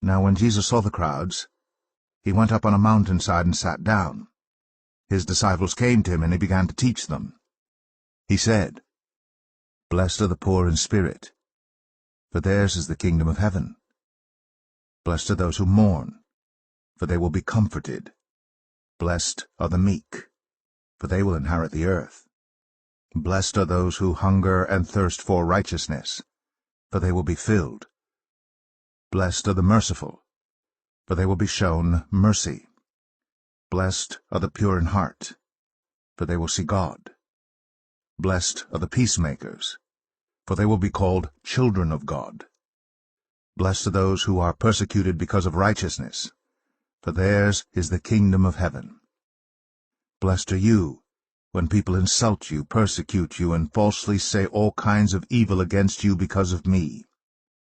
Now when Jesus saw the crowds, he went up on a mountainside and sat down. His disciples came to him, and he began to teach them. He said, "Blessed are the poor in spirit, for theirs is the kingdom of heaven. Blessed are those who mourn, for they will be comforted. Blessed are the meek, for they will inherit the earth. Blessed are those who hunger and thirst for righteousness, for they will be filled. Blessed are the merciful, for they will be shown mercy. Blessed are the pure in heart, for they will see God. Blessed are the peacemakers, for they will be called children of God. Blessed are those who are persecuted because of righteousness, for theirs is the kingdom of heaven. Blessed are you when people insult you, persecute you, and falsely say all kinds of evil against you because of me.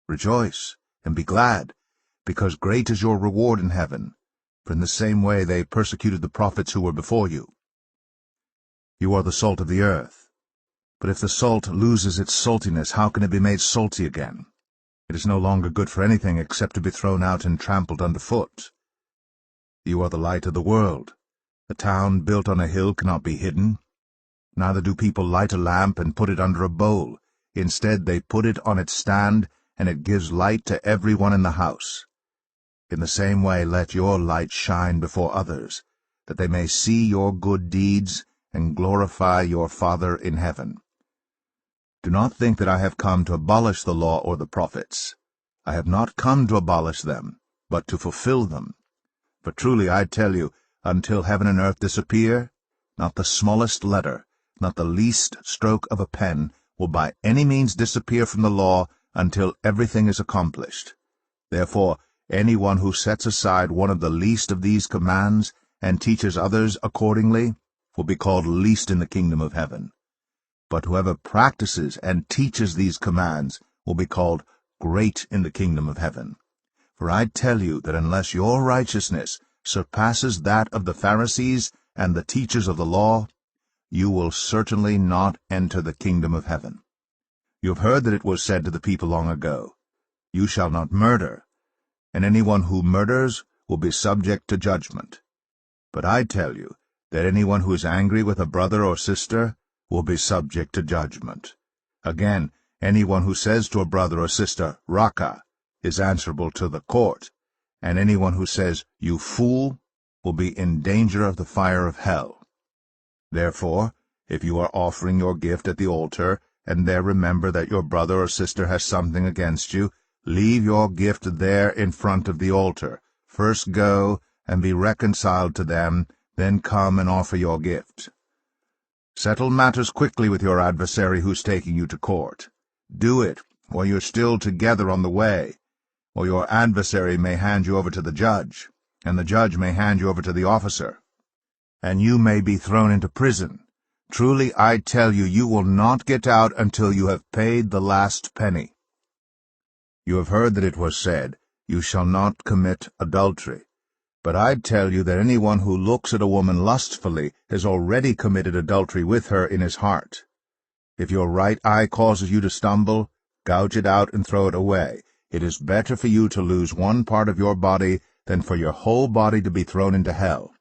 Rejoice and be glad, because great is your reward in heaven, for in the same way they persecuted the prophets who were before you. You are the salt of the earth. But if the salt loses its saltiness, how can it be made salty again? It is no longer good for anything except to be thrown out and trampled underfoot. You are the light of the world. A town built on a hill cannot be hidden. Neither do people light a lamp and put it under a bowl. Instead, they put it on its stand, and it gives light to everyone in the house. In the same way let your light shine before others, that they may see your good deeds and glorify your Father in heaven. Do not think that I have come to abolish the law or the prophets. I have not come to abolish them, but to fulfill them. For truly I tell you, until heaven and earth disappear, not the smallest letter, not the least stroke of a pen, will by any means disappear from the law until everything is accomplished. Therefore, anyone who sets aside one of the least of these commands and teaches others accordingly will be called least in the kingdom of heaven. But whoever practices and teaches these commands will be called great in the kingdom of heaven. For I tell you that unless your righteousness surpasses that of the Pharisees and the teachers of the law, you will certainly not enter the kingdom of heaven. You have heard that it was said to the people long ago, "You shall not murder, and anyone who murders will be subject to judgment." But I tell you that anyone who is angry with a brother or sister will be subject to judgment. Again, anyone who says to a brother or sister, "Raca," is answerable to the court, and anyone who says, "You fool," will be in danger of the fire of hell. Therefore, if you are offering your gift at the altar, and there remember that your brother or sister has something against you, leave your gift there in front of the altar. First go and be reconciled to them, then come and offer your gift. Settle matters quickly with your adversary who's taking you to court. Do it while you're still together on the way, or your adversary may hand you over to the judge, and the judge may hand you over to the officer, and you may be thrown into prison. Truly I tell you, you will not get out until you have paid the last penny. You have heard that it was said, "You shall not commit adultery." But I tell you that anyone who looks at a woman lustfully has already committed adultery with her in his heart. If your right eye causes you to stumble, gouge it out and throw it away. It is better for you to lose one part of your body than for your whole body to be thrown into hell.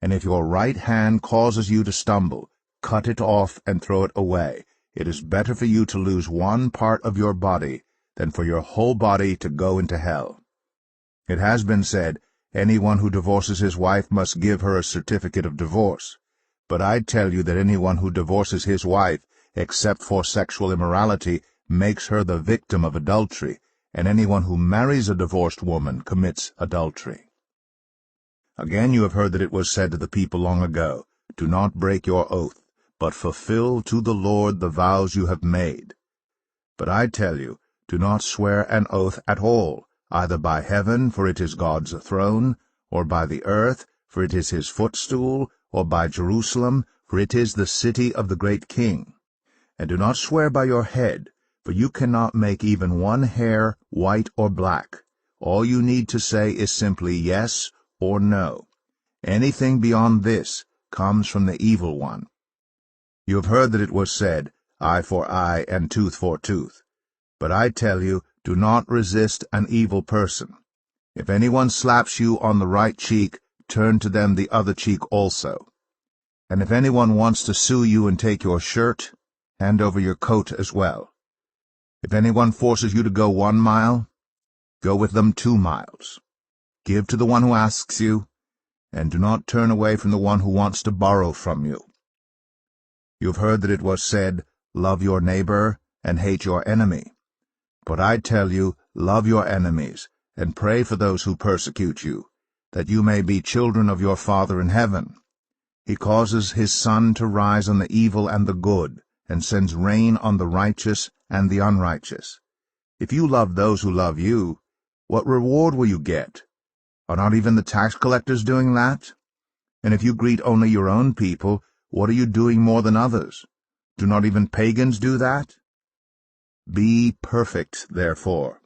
And if your right hand causes you to stumble, cut it off and throw it away. It is better for you to lose one part of your body than for your whole body to go into hell. It has been said, "Anyone who divorces his wife must give her a certificate of divorce." But I tell you that anyone who divorces his wife, except for sexual immorality, makes her the victim of adultery, and anyone who marries a divorced woman commits adultery. Again you have heard that it was said to the people long ago, "Do not break your oath, but fulfill to the Lord the vows you have made." But I tell you, do not swear an oath at all, either by heaven, for it is God's throne, or by the earth, for it is his footstool, or by Jerusalem, for it is the city of the great King. And do not swear by your head, for you cannot make even one hair white or black. All you need to say is simply yes or no. Anything beyond this comes from the evil one. You have heard that it was said, "Eye for eye and tooth for tooth." But I tell you, do not resist an evil person. If anyone slaps you on the right cheek, turn to them the other cheek also. And if anyone wants to sue you and take your shirt, hand over your coat as well. If anyone forces you to go 1 mile, go with them 2 miles. Give to the one who asks you, and do not turn away from the one who wants to borrow from you. You have heard that it was said, love your neighbor and hate your enemy. But I tell you, love your enemies, and pray for those who persecute you, that you may be children of your Father in heaven. He causes his sun to rise on the evil and the good, and sends rain on the righteous and the unrighteous. If you love those who love you, what reward will you get? Are not even the tax collectors doing that? And if you greet only your own people, what are you doing more than others? Do not even pagans do that? Be perfect, therefore,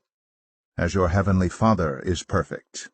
as your heavenly Father is perfect.